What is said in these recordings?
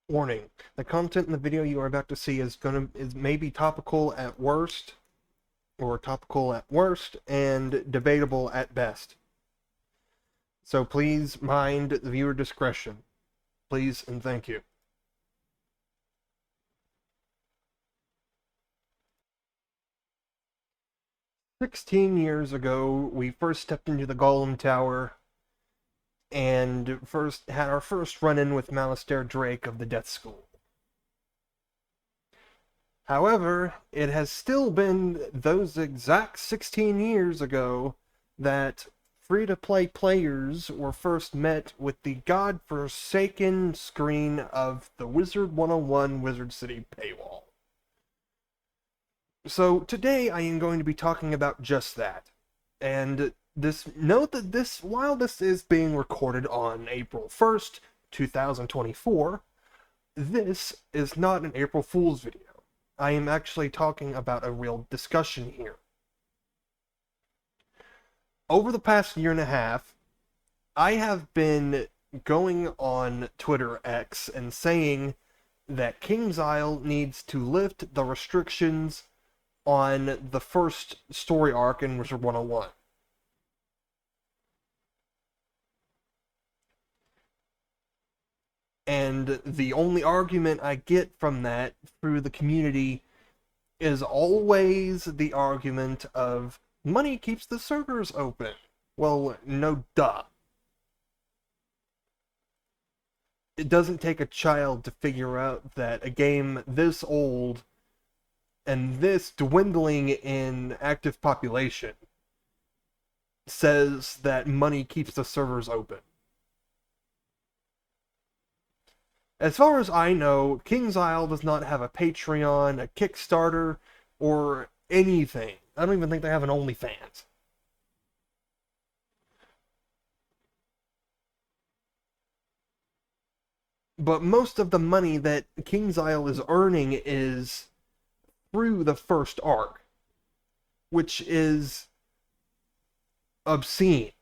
Warning: the content in the video you are about to see is maybe topical at worst, and debatable at best. So please mind the viewer discretion. Please and thank you. "16 years ago, we first stepped into the Golem Tower and first had our first run-in with Malistaire Drake of the Death School. However, it has still been those exact 16 years ago that free-to-play players were first met with the god-forsaken screen of the Wizard101 Wizard City paywall. So today I am going to be talking about just that. And note that while this is being recorded on April 1st, 2024, this is not an April Fool's video. I am actually talking about a real discussion here. Over the past year and a half, I have been going on Twitter X and saying that KingsIsle needs to lift the restrictions on the first story arc in Wizard101. And the only argument I get from that through the community is always the argument of money keeps the servers open. Well, no duh. It doesn't take a child to figure out that a game this old and this dwindling in active population says that money keeps the servers open. As far as I know, KingsIsle does not have a Patreon, a Kickstarter, or anything. I don't even think they have an OnlyFans. But most of the money that KingsIsle is earning is through the first arc, which is obscene.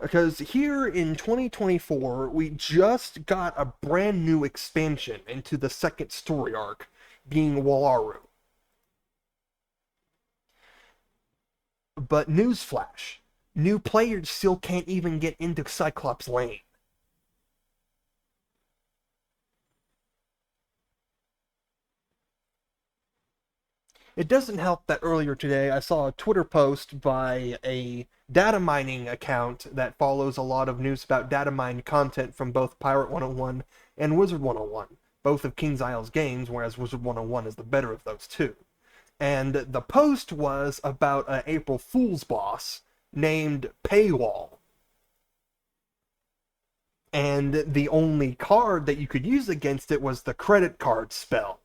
Because here in 2024, we just got a brand new expansion into the second story arc, being Walaru. But newsflash, new players still can't even get into Cyclops Lane. It doesn't help that earlier today I saw a Twitter post by a data mining account that follows a lot of news about data mined content from both Pirate 101 and Wizard 101, both of KingsIsle's games, whereas Wizard 101 is the better of those two. And the post was about an April Fool's boss named Paywall. And the only card that you could use against it was the credit card spell.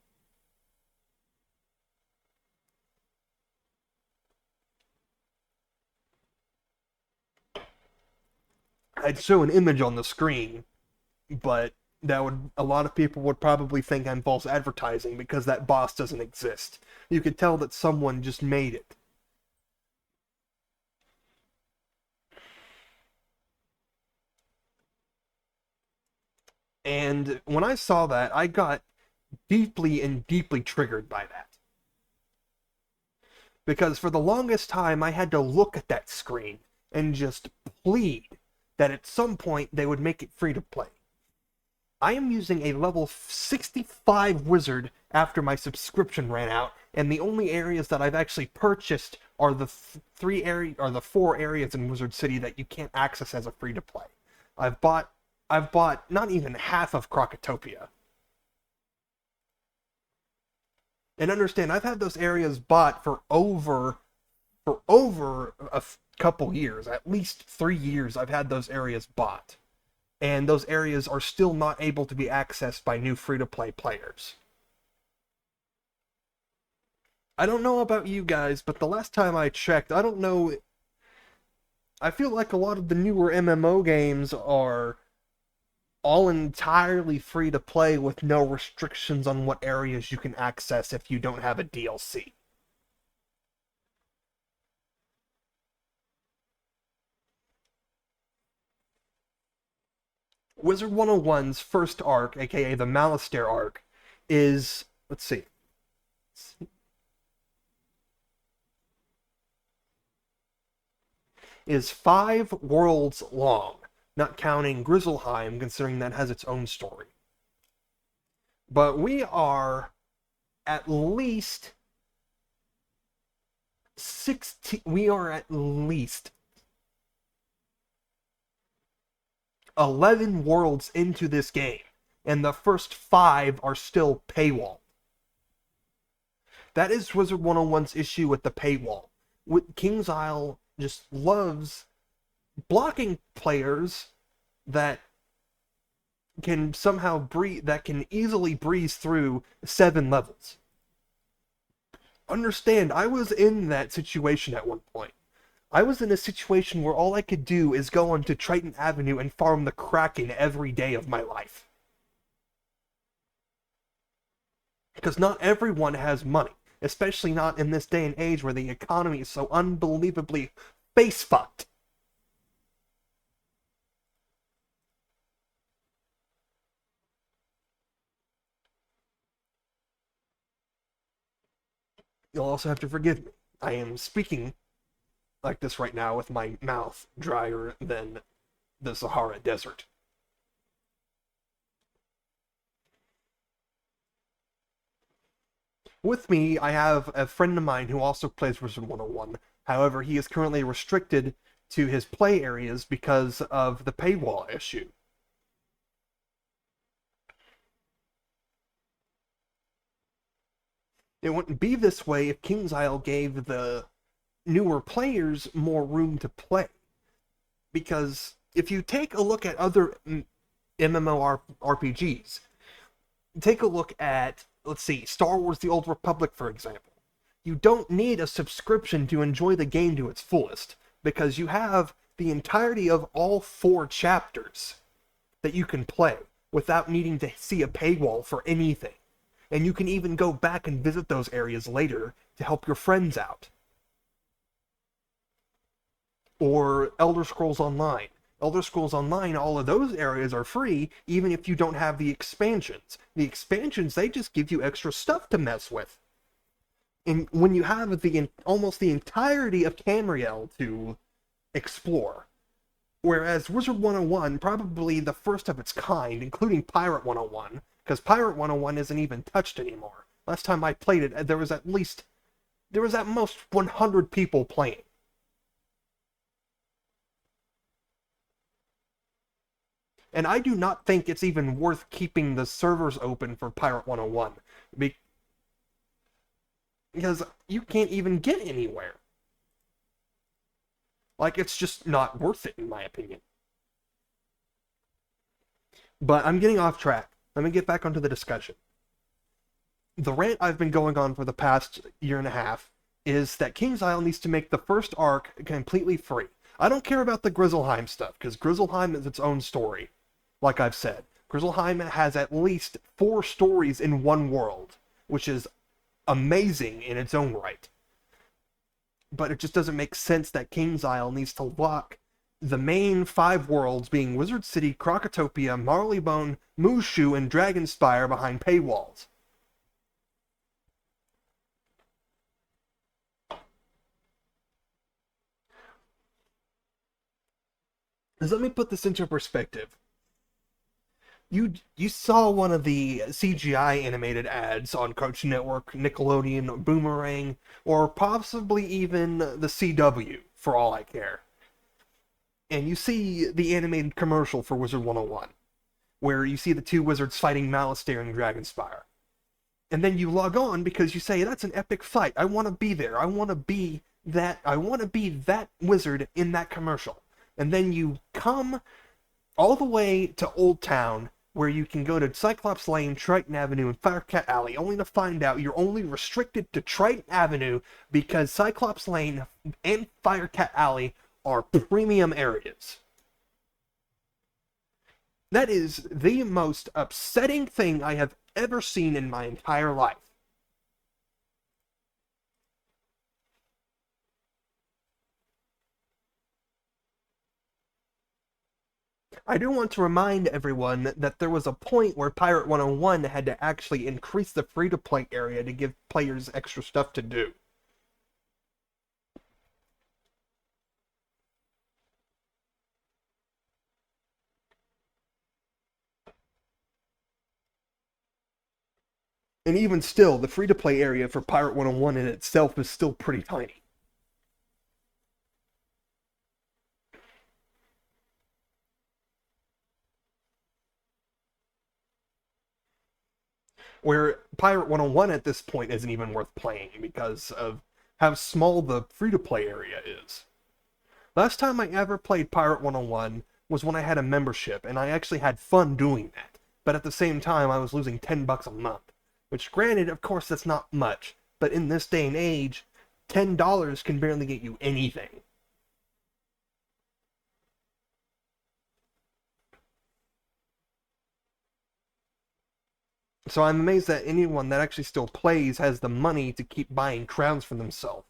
I'd show an image on the screen, but a lot of people would probably think I'm false advertising because that boss doesn't exist. You could tell that someone just made it. And when I saw that, I got deeply and deeply triggered by that. Because for the longest time, I had to look at that screen and just plead that at some point they would make it free to play. I am using a level 65 wizard after my subscription ran out, and the only areas that I've actually purchased are the four areas in Wizard City that you can't access as a free to play. I've bought not even half of Crocotopia. And understand, I've had those areas bought for over a couple years, at least 3 years. I've had those areas bought, and those areas are still not able to be accessed by new free-to-play players. I don't know about you guys, but the last time I checked, I don't know. I feel like a lot of the newer MMO games are all entirely free to play with no restrictions on what areas you can access if you don't have a DLC. Wizard101's first arc, aka the Malistaire arc, is, let's see, is 5 worlds long, not counting Grizzleheim, considering that has its own story. But we are at least 16, we are at least 11 worlds into this game, and the first 5 are still paywall. That is Wizard101's issue with the paywall. KingsIsle just loves blocking players that can easily breeze through 7 levels. Understand, I was in that situation at one point. I was in a situation where all I could do is go onto Triton Avenue and farm the Kraken every day of my life. Because not everyone has money, especially not in this day and age where the economy is so unbelievably face-fucked. You'll also have to forgive me. I am speaking like this right now with my mouth drier than the Sahara Desert. With me, I have a friend of mine who also plays Wizard101. However, he is currently restricted to his play areas because of the paywall issue. It wouldn't be this way if KingsIsle gave the newer players more room to play. Because if you take a look at other MMORPGs, take a look at, let's see, Star Wars The Old Republic, for example. You don't need a subscription to enjoy the game to its fullest, because you have the entirety of all 4 chapters that you can play without needing to see a paywall for anything. And you can even go back and visit those areas later to help your friends out. Or Elder Scrolls Online. Elder Scrolls Online, all of those areas are free, even if you don't have the expansions. The expansions, they just give you extra stuff to mess with. And when you have almost the entirety of Tamriel to explore, whereas Wizard101, probably the first of its kind, including Pirate 101, because Pirate 101 isn't even touched anymore. Last time I played it, there was at most 100 people playing. And I do not think it's even worth keeping the servers open for Pirate 101. Because you can't even get anywhere. Like, it's just not worth it, in my opinion. But I'm getting off track. Let me get back onto the discussion. The rant I've been going on for the past year and a half is that KingsIsle needs to make the first arc completely free. I don't care about the Grizzleheim stuff, because Grizzleheim is its own story. Like I've said, Grizzleheim has at least 4 stories in one world, which is amazing in its own right. But it just doesn't make sense that KingsIsle needs to lock the main 5 worlds, being Wizard City, Krokotopia, Marleybone, Mushu, and Dragonspire, behind paywalls. Let me put this into perspective. You saw one of the CGI animated ads on Cartoon Network, Nickelodeon, Boomerang, or possibly even the CW, for all I care. And you see the animated commercial for Wizard101, where you see the 2 wizards fighting Malistaire and Dragonspire. And then you log on because you say, that's an epic fight, I want to be there, I want to be that wizard in that commercial. And then you come all the way to Old Town, where you can go to Cyclops Lane, Triton Avenue, and Firecat Alley, only to find out you're only restricted to Triton Avenue because Cyclops Lane and Firecat Alley are premium areas. That is the most upsetting thing I have ever seen in my entire life. I do want to remind everyone that there was a point where Pirate 101 had to actually increase the free-to-play area to give players extra stuff to do. And even still, the free-to-play area for Pirate 101 in itself is still pretty tiny. Where Pirate 101 at this point isn't even worth playing because of how small the free-to-play area is. Last time I ever played Pirate 101 was when I had a membership, and I actually had fun doing that. But at the same time, I was losing $10 a month. Which, granted, of course, that's not much. But in this day and age, $10 can barely get you anything. So I'm amazed that anyone that actually still plays has the money to keep buying crowns for themselves.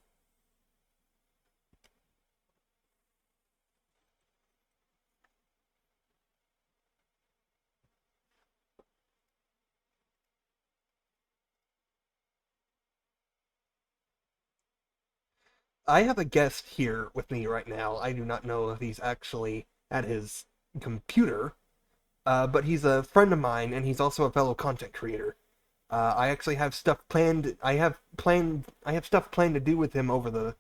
I have a guest here with me right now. I do not know if he's actually at his computer, but he's a friend of mine, and he's also a fellow content creator. I actually have stuff planned. I have stuff planned to do with him over the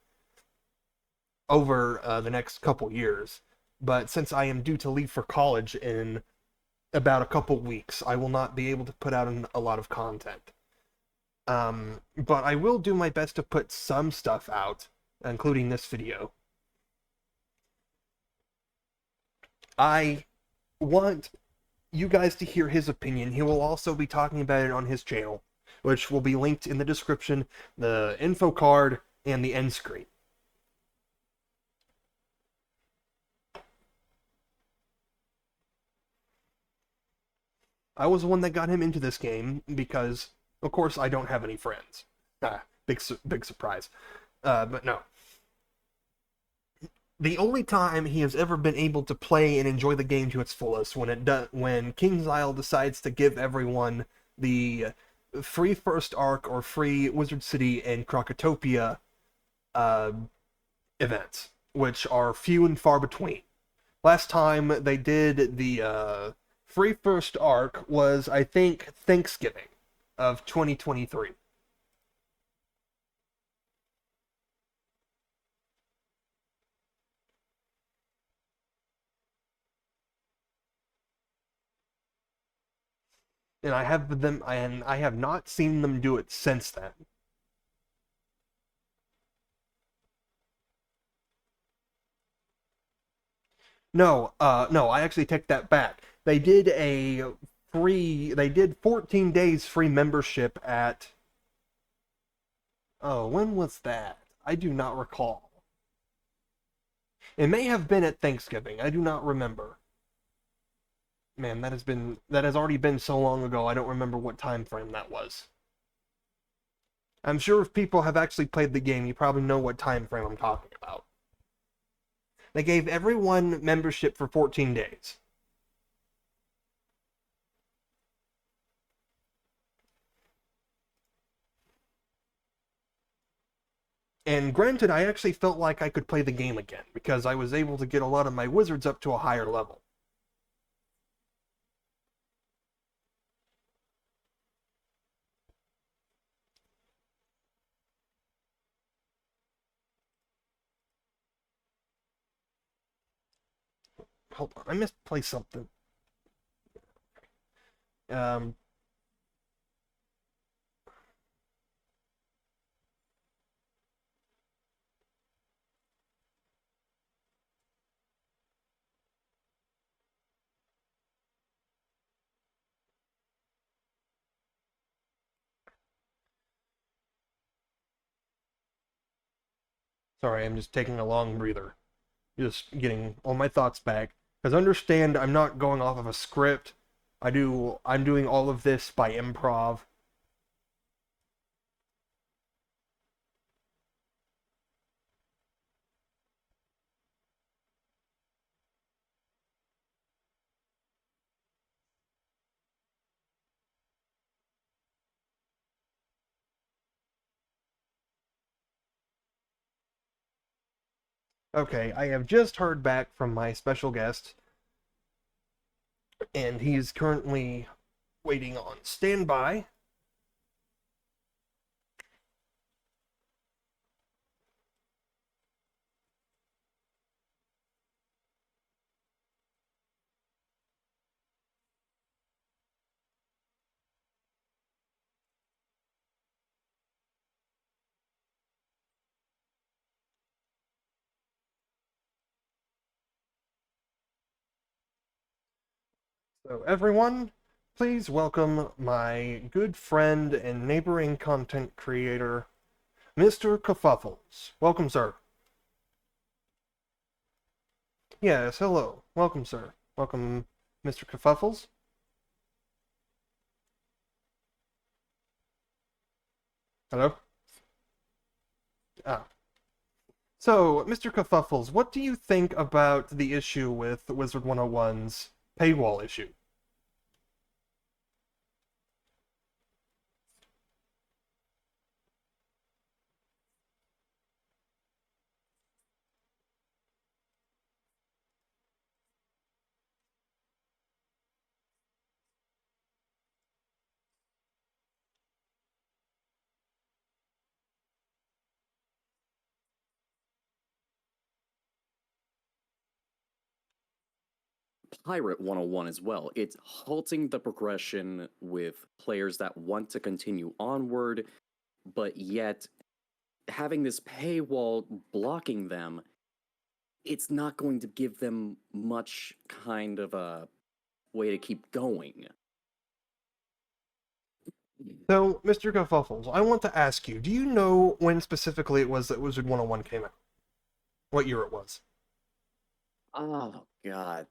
next couple years. But since I am due to leave for college in about a couple weeks, I will not be able to put out a lot of content. But I will do my best to put some stuff out, including this video. I want you guys to hear his opinion. He will also be talking about it on his channel, which will be linked in the description, the info card, and the end screen. I was the one that got him into this game because, of course, I don't have any friends. Big surprise. But no. The only time he has ever been able to play and enjoy the game to its fullest when King's Isle decides to give everyone the free first arc or free Wizard City and Krokotopia uh, events, which are few and far between. Last time they did the free first arc was, I think, Thanksgiving of 2023. And I have not seen them do it since then. No, I actually take that back. They did 14 days free membership at, oh, when was that? I do not recall. It may have been at Thanksgiving. I do not remember. Man, that has already been so long ago. I don't remember what time frame that was. I'm sure if people have actually played the game, you probably know what time frame I'm talking about. They gave everyone membership for 14 days. And granted, I actually felt like I could play the game again, because I was able to get a lot of my wizards up to a higher level. Hold on, I misplaced something. Um, Sorry, I'm just taking a long breather. Just getting all my thoughts back. Because understand, I'm not going off of a script. I'm doing all of this by improv. Okay, I have just heard back from my special guest, and he is currently waiting on standby. So, everyone, please welcome my good friend and neighboring content creator, Mr. Kerfuffles. Welcome, sir. Yes, hello. Welcome, sir. Welcome, Mr. Kerfuffles. Hello? Ah. So, Mr. Kerfuffles, what do you think about the issue with Wizard101's paywall issue? Pirate 101 as well. It's halting the progression with players that want to continue onward, but yet having this paywall blocking them, it's not going to give them much kind of a way to keep going. So, Mr. Kerfuffles, I want to ask you, do you know when specifically it was that Wizard101 came out? What year it was? Oh, God.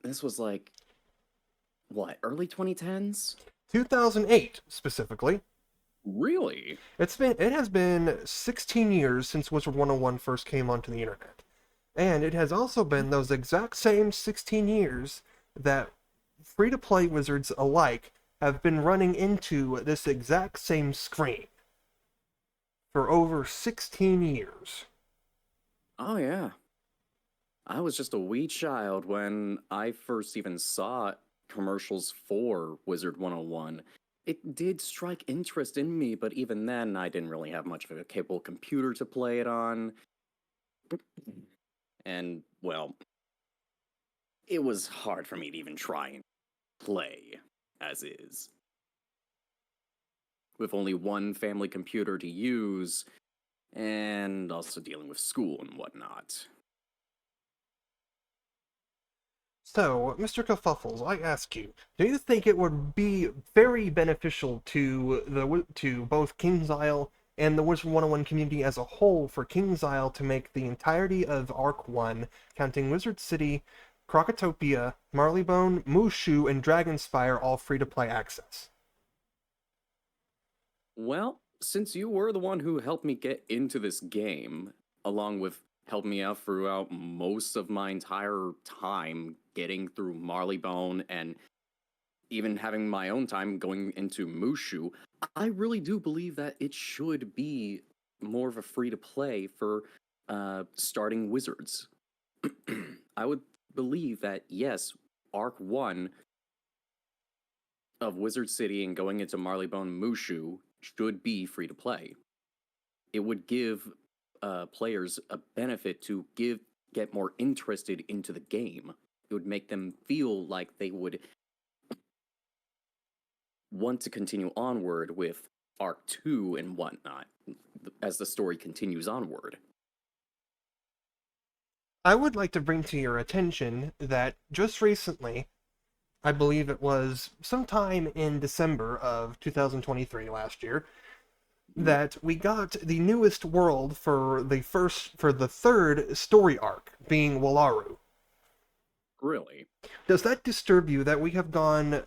This was like, what, early 2010s? 2008, specifically. Really? It has been 16 years since Wizard101 first came onto the internet. And it has also been those exact same 16 years that free-to-play wizards alike have been running into this exact same screen for over 16 years. Oh, yeah. I was just a wee child when I first even saw commercials for Wizard 101. It did strike interest in me, but even then, I didn't really have much of a capable computer to play it on. And, well, it was hard for me to even try and play as is. With only one family computer to use, and also dealing with school and whatnot. So, Mr. Kerfuffles, I ask you, do you think it would be very beneficial to both KingsIsle and the Wizard101 community as a whole for KingsIsle to make the entirety of Arc 1, counting Wizard City, Krokotopia, Marleybone, Mushu, and Dragonspire all free-to-play access? Well, since you were the one who helped me get into this game, along with helping me out throughout most of my entire time getting through Marleybone and even having my own time going into Mushu, I really do believe that it should be more of a free to play for starting wizards. I would believe that, yes, Arc 1 of Wizard City and going into Marleybone Mushu should be free to play. It would give players a benefit to get more interested into the game. It would make them feel like they would want to continue onward with Arc 2 and whatnot as the story continues onward. I would like to bring to your attention that just recently, I believe it was sometime in December of 2023 last year, that we got the newest world for the third story arc, being Walaru. Really? Does that disturb you that we have gone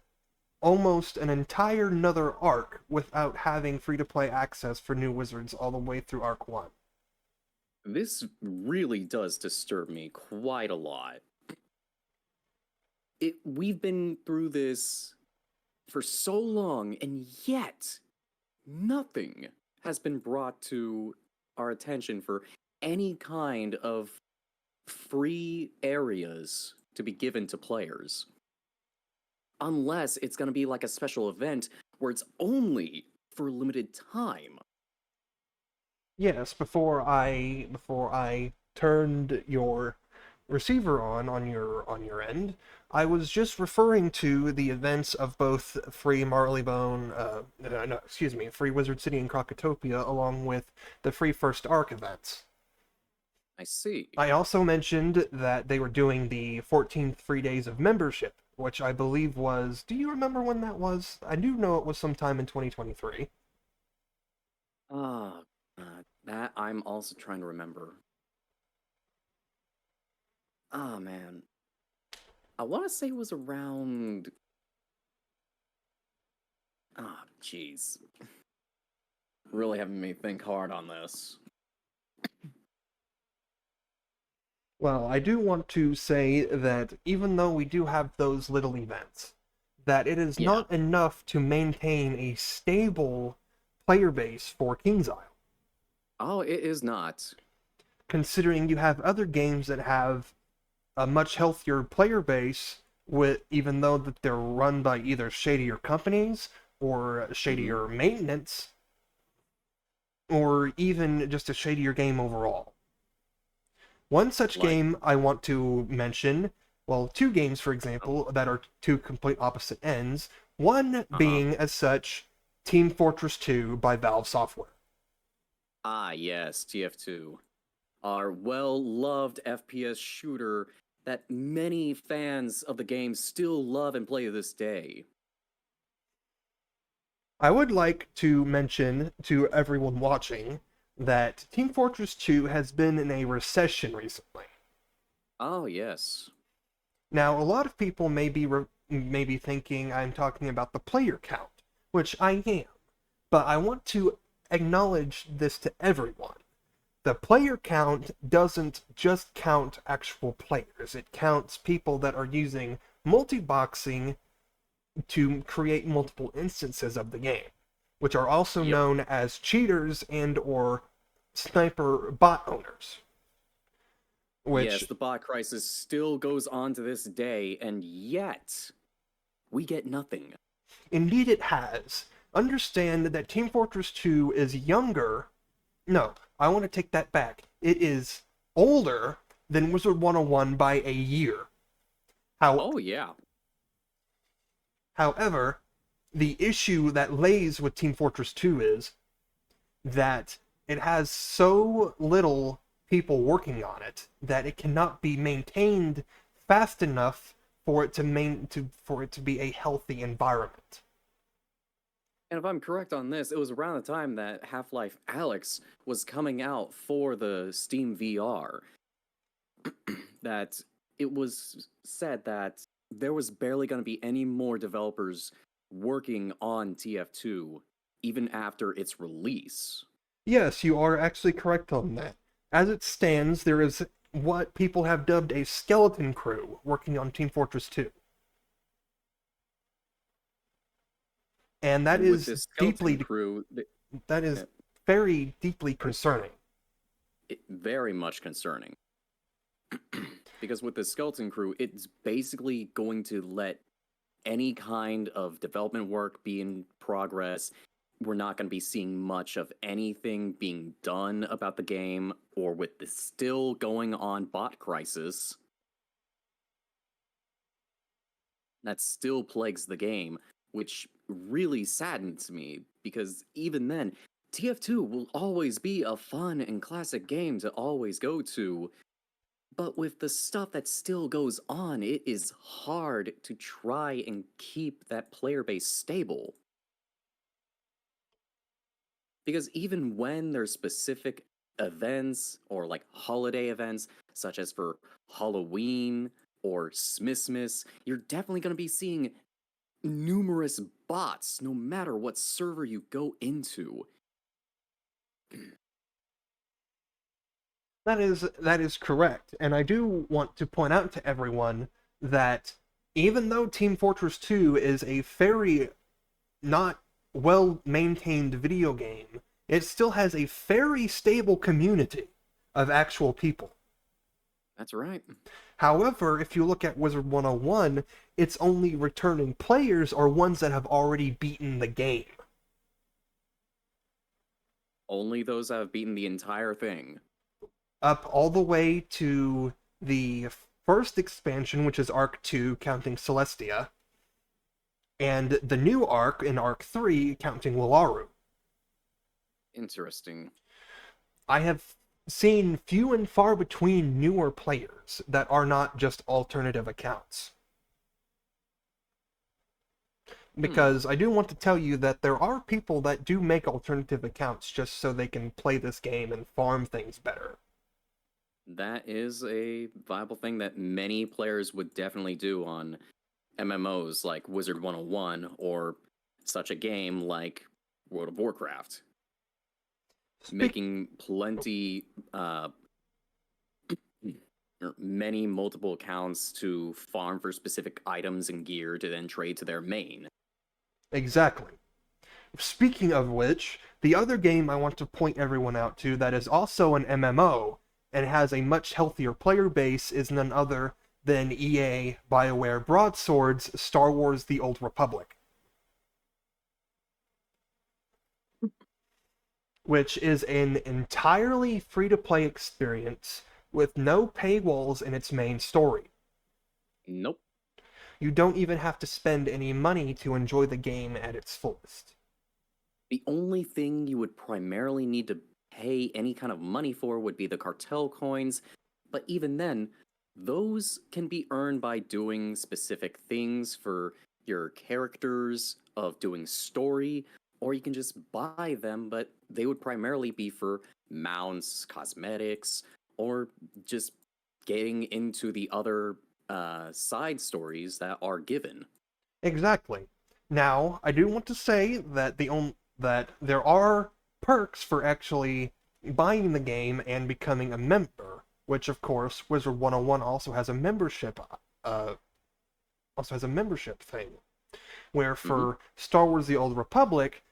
almost an entire another arc without having free-to-play access for new wizards all the way through Arc 1? This really does disturb me quite a lot. We've been through this for so long, and yet nothing has been brought to our attention for any kind of free areas to be given to players. Unless it's going to be like a special event where it's only for a limited time. Yes, before I turned your receiver on your end, I was just referring to the events of both Free Marleybone, no, excuse me, Free Wizard City and Crocotopia, along with the Free First Arc events. I see. I also mentioned that they were doing the 14th free days of membership, which I believe was. Do you remember when that was? I do know it was sometime in 2023. Ah, that I'm also trying to remember. Ah, man. I want to say it was around. Ah, jeez. Really having me think hard on this. Well, I do want to say that even though we do have those little events, that it is Yeah. not enough to maintain a stable player base for King's Isle, Oh, it is not. considering you have other games that have a much healthier player base with even though that they're run by either shadier companies or shadier maintenance or even just a shadier game overall. One such Like, game I want to mention, well, two games, for example, that are two complete opposite ends. One being, as such, Team Fortress 2 by Valve Software. Ah, yes, TF2. Our well-loved FPS shooter that many fans of the game still love and play to this day. I would like to mention to everyone watching that Team Fortress 2 has been in a recession recently. Oh, yes. Now, a lot of people may be thinking I'm talking about the player count, which I am, but I want to acknowledge this to everyone. The player count doesn't just count actual players, it counts people that are using multi-boxing to create multiple instances of the game, which are also Yep. known as cheaters and or sniper bot owners. Yes, Which the bot crisis still goes on to this day, and yet we get nothing. indeed it has. Understand that Team Fortress 2 is younger. No, I want to take that back. It is older than Wizard101 by a year. Oh, yeah. However, the issue that lays with Team Fortress 2 is that it has so little people working on it that it cannot be maintained fast enough for it to be a healthy environment. And if I'm correct on this, it was around the time that Half-Life Alyx was coming out for the Steam VR that it was said that there was barely going to be any more developers working on TF2 even after its release. Yes, you are actually correct on that. As it stands, there is what people have dubbed a skeleton crew working on Team Fortress 2. And that And with is this skeleton deeply crew, that is very deeply concerning. very much concerning. Because with the skeleton crew, it's basically going to let any kind of development work be in progress. We're not going to be seeing much of anything being done about the game, or with the still going on bot crisis that still plagues the game, which really saddens me because even then, TF2 will always be a fun and classic game to always go to. But with the stuff that still goes on, it is hard to try and keep that player base stable. Because even when there's specific events or like holiday events, such as for Halloween or Smithmas, you're definitely going to be seeing numerous bots no matter what server you go into. That is correct, and I do want to point out to everyone that even though Team Fortress 2 is a very not well maintained video game, it still has a very stable community of actual people. That's right. However, if you look at Wizard 101, it's only returning players or ones that have already beaten the game. Only those that have beaten the entire thing. Up all the way to the first expansion, which is Arc 2, counting Celestia, and the new arc in Arc 3, counting Laru. Interesting. I have seen few and far between newer players that are not just alternative accounts. Because I do want to tell you that there are people that do make alternative accounts just so they can play this game and farm things better. That is a viable thing that many players would definitely do on MMOs like Wizard101 or such a game like World of Warcraft. Making plenty, or many multiple accounts to farm for specific items and gear to then trade to their main. Exactly. Speaking of which, the other game I want to point everyone out to that is also an MMO and has a much healthier player base is none other than EA BioWare Broadsword's Star Wars The Old Republic, which is an entirely free-to-play experience with no paywalls in its main story. Nope. You don't even have to spend any money to enjoy the game at its fullest. The only thing you would primarily need to pay any kind of money for would be the cartel coins, but even then, those can be earned by doing specific things for your characters, of doing story, or you can just buy them, but they would primarily be for mounts, cosmetics, or just getting into the other side stories that are given. Exactly. Now, I do want to say that that there are perks for actually buying the game and becoming a member, which of course Wizard 101 uh also has a membership thing, where for Star Wars The Old Republic,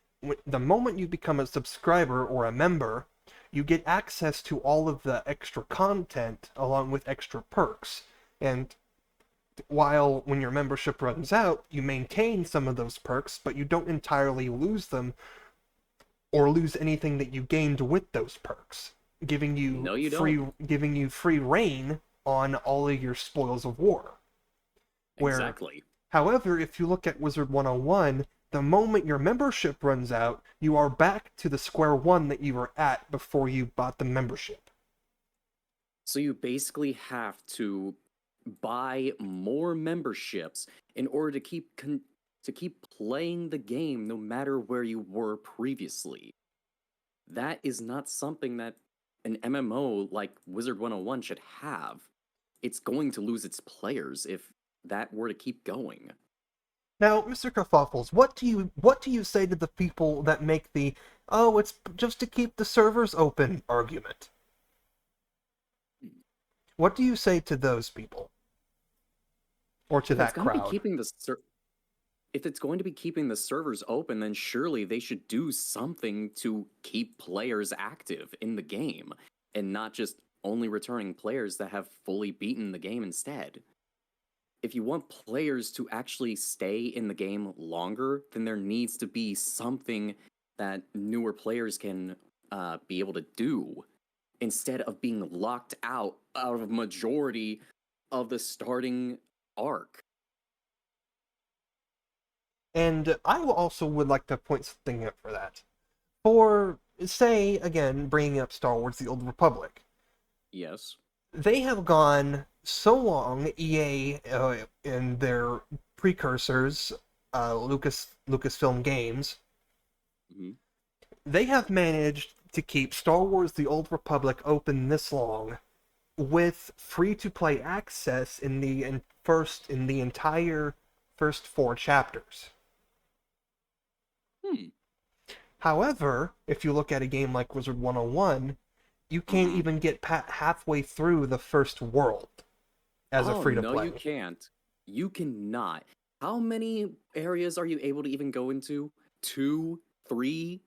the moment you become a subscriber or a member, you get access to all of the extra content along with extra perks. And while when your membership runs out, you maintain some of those perks, but you don't entirely lose them or lose anything that you gained with those perks, giving you No, you free don't. free reign on all of your spoils of war. Where, Exactly. however, if you look at Wizard 101, the moment your membership runs out, you are back to the square one that you were at before you bought the membership. So you basically have to buy more memberships in order to keep playing the game no matter where you were previously. That is not something that an MMO like Wizard 101 should have. It's going to lose its players if that were to keep going. Now, Mr. Kerfuffles, what do you say to the people that make the "oh, it's just to keep the servers open" argument? What do you say to those people? Or to If it's that going to be crowd? keeping the if it's going to be keeping the servers open, then surely they should do something to keep players active in the game and not just only returning players that have fully beaten the game instead. If you want players to actually stay in the game longer, then there needs to be something that newer players can be able to do instead of being locked out of a majority of the starting arc. And I also would like to point something out for that. For, say, again, bringing up Star Wars The Old Republic, Yes. they have gone so long, EA and their precursors, Lucasfilm Games, Hmm. they have managed to keep Star Wars The Old Republic open this long with free-to-play access in the entire first 4 chapters. Hmm. However, if you look at a game like Wizard 101, you can't even get halfway through the first world as a Oh, free to no, you play. can't. You cannot. How many areas are you able to even go into? Two, three?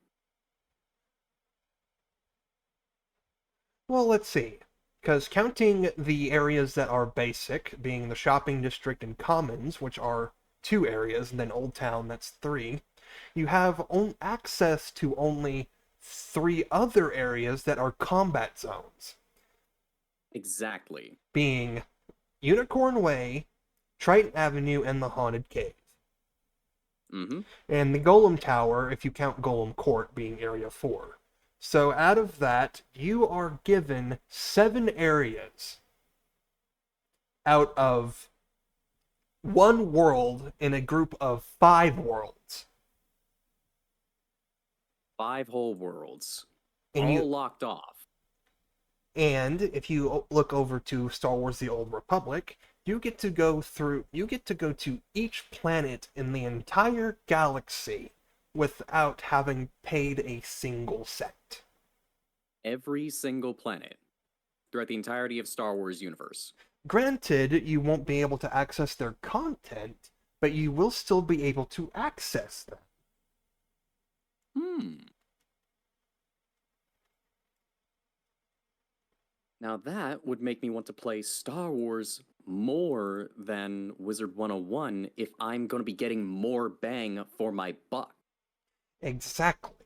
Well, let's see. Because counting the areas that are basic, being the shopping district and commons, which are 2 areas, and then Old Town, that's 3, you have access to only 3 other areas that are combat zones, Exactly. being Unicorn Way, Triton Avenue, and the Haunted Cave. Mm-hmm. And the Golem Tower, if you count Golem Court, being Area 4. So out of that, you are given 7 areas out of one world in a group of 5 worlds. 5 whole worlds, And all you locked off. and if you look over to Star Wars The Old Republic, you get to go to each planet in the entire galaxy without having paid a single cent. Every single planet throughout the entirety of Star Wars universe. Granted, you won't be able to access their content, but you will still be able to access them. Now that would make me want to play Star Wars more than Wizard101 if I'm going to be getting more bang for my buck. Exactly.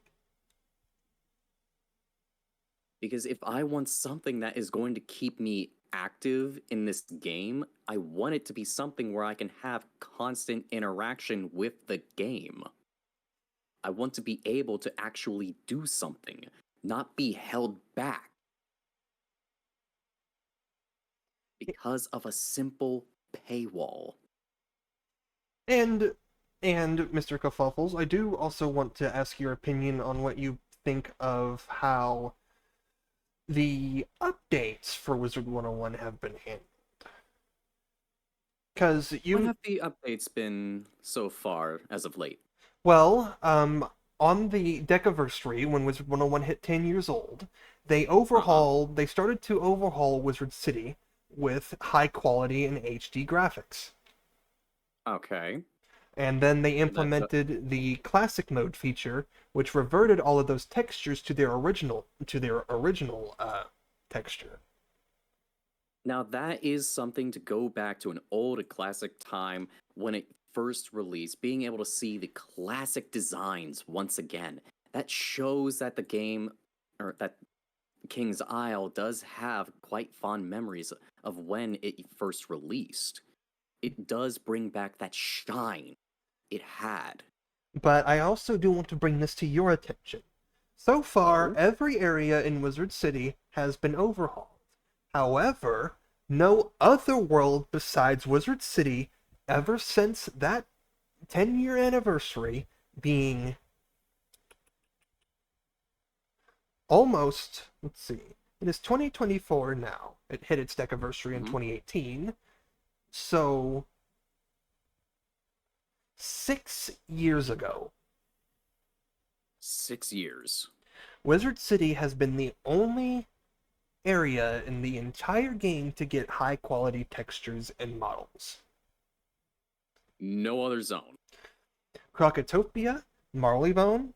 Because if I want something that is going to keep me active in this game, I want it to be something where I can have constant interaction with the game. I want to be able to actually do something, not be held back because of a simple paywall. And Mr. Kerfuffles, I do also want to ask your opinion on what you think of how the updates for Wizard101 have been handled. Because What you, have the updates been so far as of late? well, on the Decaversary, when Wizard101 hit 10 years old, they started to overhaul Wizard City with high quality and HD graphics. Okay. And then they So that implemented the classic mode feature, which reverted all of those textures to their original texture. Now that is something to go back to an old classic time when it first released, being able to see the classic designs once again. That shows that the game, or that King's Isle does have quite fond memories of when it first released. It does bring back that shine it had. But I also do want to bring this to your attention. So far, Oh? every area in Wizard City has been overhauled. However, no other world besides Wizard City, ever since that 10-year anniversary, being almost, let's see, it is 2024 now. It hit its Decaversary in Mhm. 2018. So, 6 years ago, 6 years. Wizard City has been the only area in the entire game to get high quality textures and models. No other zone. Krokotopia, Marleybone,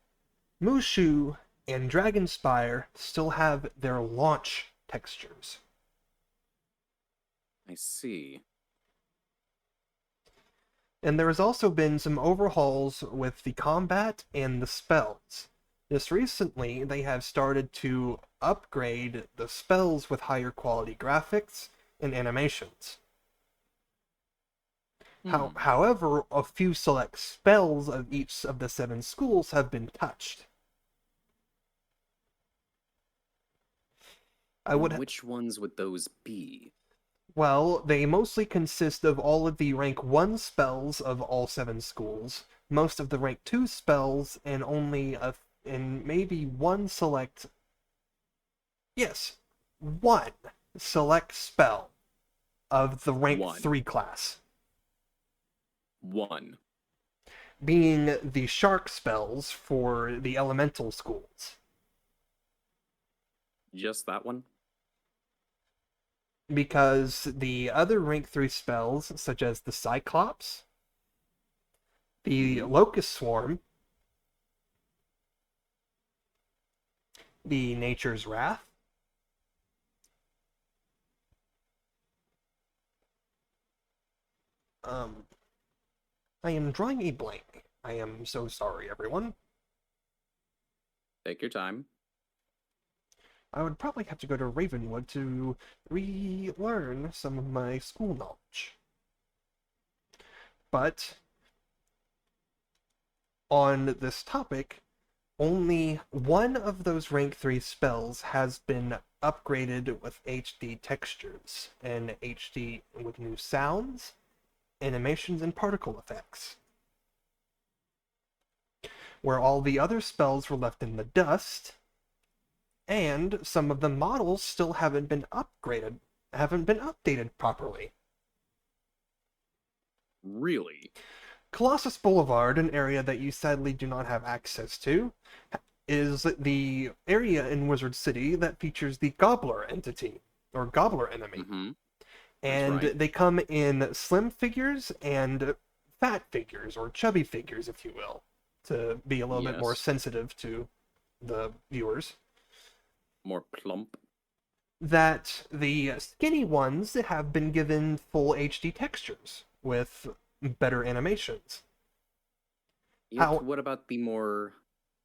Mushu, and Dragonspire still have their launch textures. I see. And there has also been some overhauls with the combat and the spells. Just recently, they have started to upgrade the spells with higher quality graphics and animations. However, a few select spells of each of the 7 schools have been touched. Which ones would those be? Well, they mostly consist of all of the rank 1 spells of all 7 schools, most of the rank 2 spells, and maybe one select. Yes, one select spell of the rank One. 3 class. One. Being the shark spells for the elemental schools. Just that one? Because the other rank 3 spells, such as the Cyclops, the Locust Swarm, the Nature's Wrath, Um, I am drawing a blank. I am so sorry, everyone. Take your time. I would probably have to go to Ravenwood to relearn some of my school knowledge. But on this topic, only one of those rank 3 spells has been upgraded with HD textures and HD with new sounds, animations, and particle effects. Where all the other spells were left in the dust, and some of the models still haven't been updated properly. Really? Colossus Boulevard, an area that you sadly do not have access to, is the area in Wizard City that features the Gobbler entity, or Gobbler enemy. Mm-hmm. And right. they come in slim figures and fat figures, or chubby figures, if you will, to be a little bit more Yes. sensitive to the viewers. More plump. That the skinny ones have been given full HD textures with better animations. Yet, How what about the more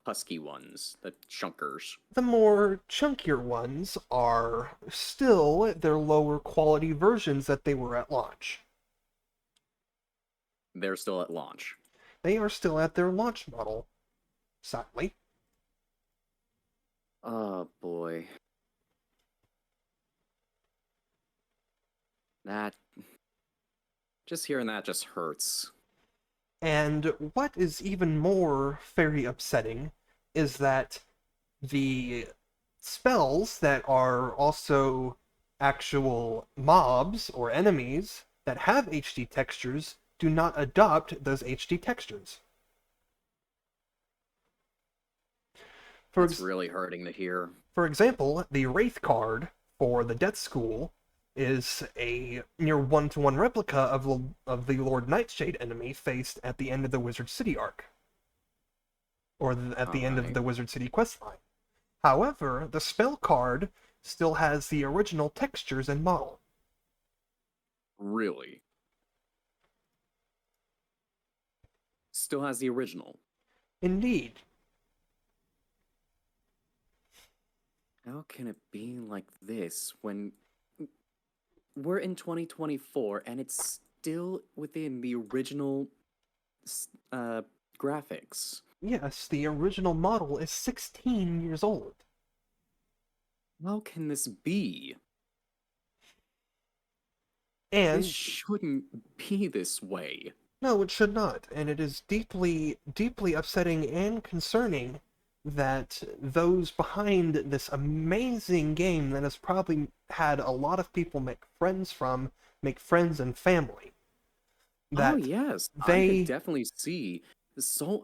husky ones, the chunkers? the more chunkier ones are still their lower quality versions that they were at launch. They're still at launch. They are still at their launch model, sadly. Oh boy. That. Just hearing that just hurts. And what is even more very upsetting is that the spells that are also actual mobs or enemies that have HD textures do not adopt those HD textures. That's really hurting to hear. For example, the Wraith card for the Death School is a near one-to-one replica of the Lord Nightshade enemy faced at the end of the Wizard City arc, or at the end of Alright. the Wizard City questline. However, the spell card still has the original textures and model. Really? Still has the original. Indeed. How can it be like this when we're in 2024 and it's still within the original graphics? Yes, the original model is 16 years old. How can this be? And This shouldn't be this way. no, it should not. And it is deeply, deeply upsetting and concerning that those behind this amazing game that has probably had a lot of people make friends and family. Oh That yes, they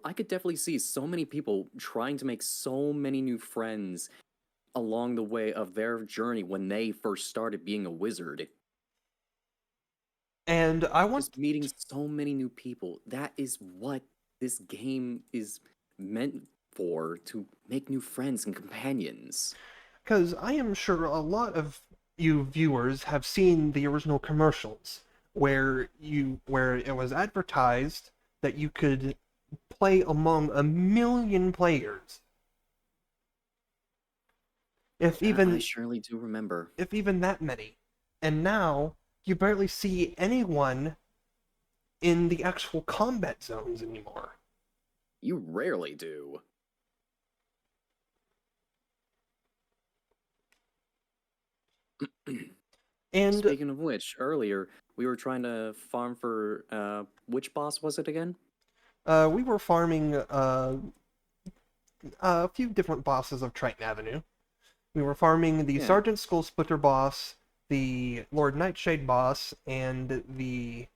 I could definitely see so many people trying to make so many new friends along the way of their journey when they first started being a wizard. and I want Just meeting so many new people. That is what this game is meant for, to make new friends and companions. because I am sure a lot of you viewers have seen the original commercials where it was advertised that you could play among 1 million players. If I even surely do remember. if even that many. And now you barely see anyone in the actual combat zones anymore. You rarely do. And Speaking of which, earlier we were trying to farm for which boss was it again? we were farming a few different bosses of Triton Avenue. We were farming the Yeah. Sergeant Skull Splitter boss, the Lord Nightshade boss, and the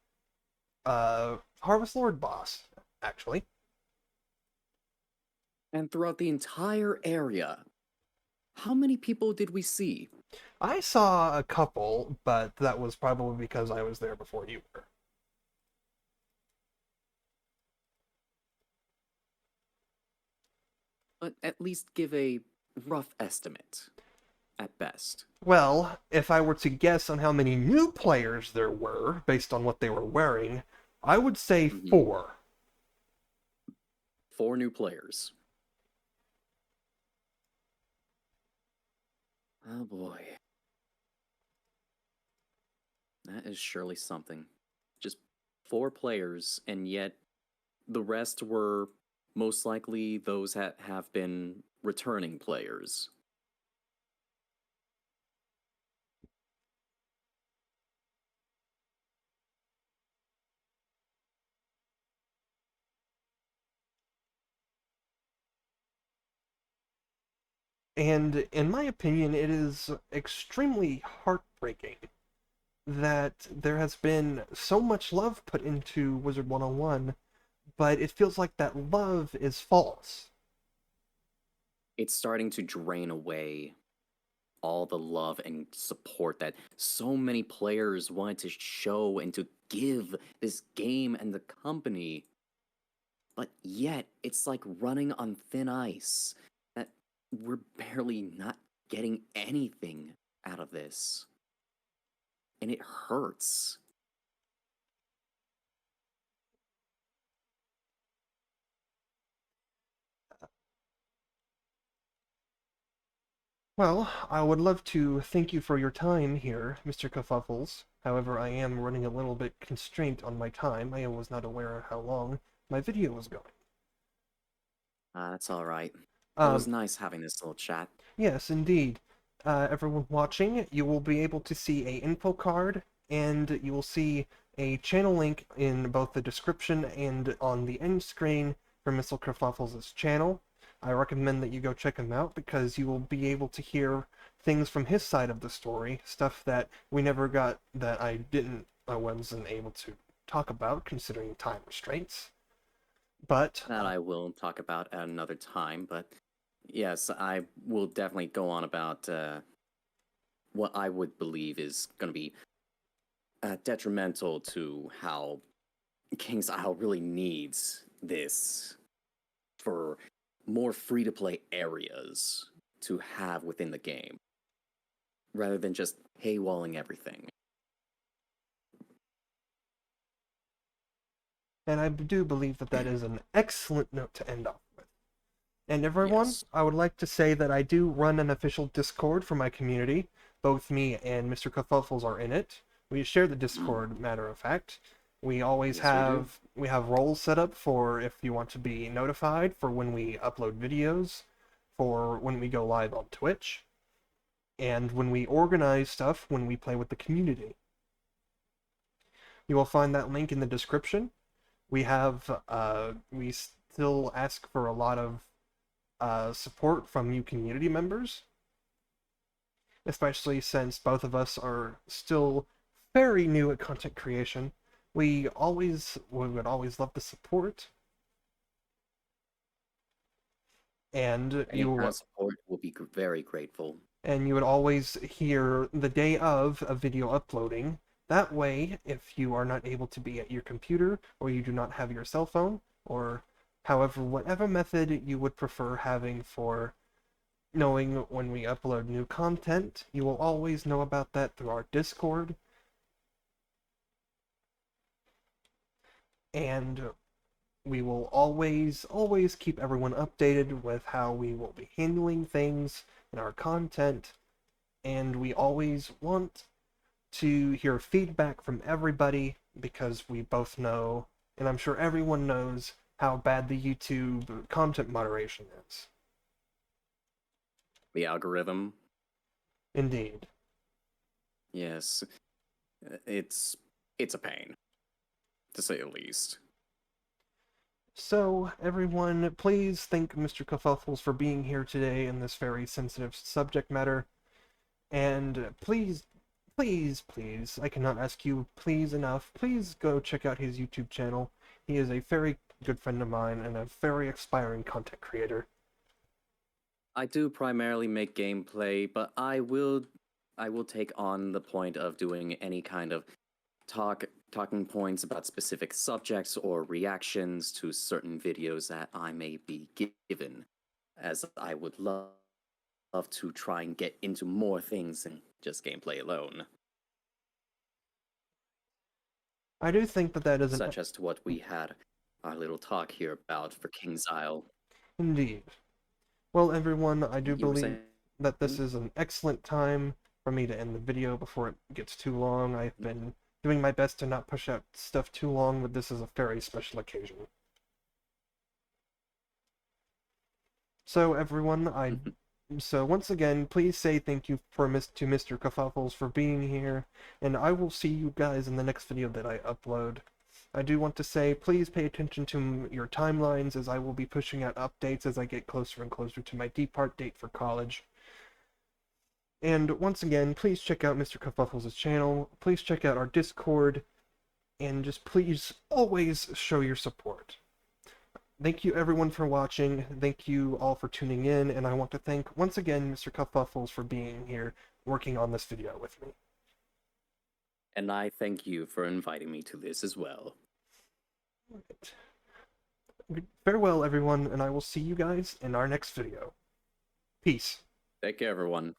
Harvest Lord boss, actually. And throughout the entire area, how many people did we see? I saw a couple, but that was probably because I was there before you were. But at least give a rough estimate, at best. Well, if I were to guess on how many new players there were, based on what they were wearing, I would say Mhm. 4. 4 new players. Oh boy. That is surely something. Just 4 players, and yet the rest were most likely those that have been returning players. And in my opinion, it is extremely heartbreaking that there has been so much love put into Wizard 101, but it feels like that love is false. It's starting to drain away all the love and support that so many players wanted to show and to give this game and the company. But yet, it's like running on thin ice that we're barely not getting anything out of this. And it hurts. Well, I would love to thank you for your time here, Mr. Kerfuffles. However, I am running a little bit constrained on my time. I was not aware of how long my video was going. That's all right. It was Um, nice having this little chat. yes, indeed. Everyone watching, you will be able to see a info card, and you will see a channel link in both the description and on the end screen for Mr. Kerfuffles' channel. I recommend that you go check him out because you will be able to hear things from his side of the story, stuff that we never got, that I wasn't able to talk about considering time restraints. But That I will talk about at another time, but yes, I will definitely go on about what I would believe is going to be detrimental to how King's Isle really needs this for more free to play areas to have within the game rather than just paywalling everything. and I do believe that that is an excellent note to end off with. And everyone, Yes. I would like to say that I do run an official Discord for my community. Both me and Mr. Kerfuffles are in it. We share the Discord, matter of fact. We always Yes, we do. have roles set up for if you want to be notified for when we upload videos, for when we go live on Twitch, and when we organize stuff when we play with the community. You will find that link in the description. We still ask for a lot of support from new community members, especially since both of us are still very new at content creation. We would always love the support, and Any kind of support will be very grateful. you would always hear the day of a video uploading. That way, if you are not able to be at your computer or you do not have your cell phone, or however, whatever method you would prefer having for knowing when we upload new content, you will always know about that through our Discord. And we will always keep everyone updated with how we will be handling things in our content. And we always want to hear feedback from everybody because we both know, and I'm sure everyone knows, how bad the YouTube content moderation is. The algorithm, Indeed. yes, it's a pain, to say the least. So, everyone, please thank Mr. Kerfuffles for being here today in this very sensitive subject matter. And please, I cannot ask you please enough. Please go check out his YouTube channel. He is a very good friend of mine and a very aspiring content creator. I do primarily make gameplay, but I will take on the point of doing any kind of talking points about specific subjects or reactions to certain videos that I may be given, as I would love to try and get into more things than just gameplay alone. I do think that that is an such as to what we had our little talk here about for King's Isle. indeed. Well, everyone, I do You were believe that this saying? is an excellent time for me to end the video before it gets too long. I've been doing my best to not push out stuff too long, but this is a very special occasion. So, everyone, so once again, please say thank you to Mr. Kafuffles for being here, and I will see you guys in the next video that I upload. I do want to say, please pay attention to your timelines, as I will be pushing out updates as I get closer and closer to my depart date for college. And once again, please check out Mr. Kafuffles' channel, please check out our Discord, and just please always show your support. Thank you everyone for watching, thank you all for tuning in, and I want to thank once again Mr. Kafuffles for being here, working on this video with me. And I thank you for inviting me to this as well. Farewell everyone, and I will see you guys in our next video. Peace. Take care, everyone.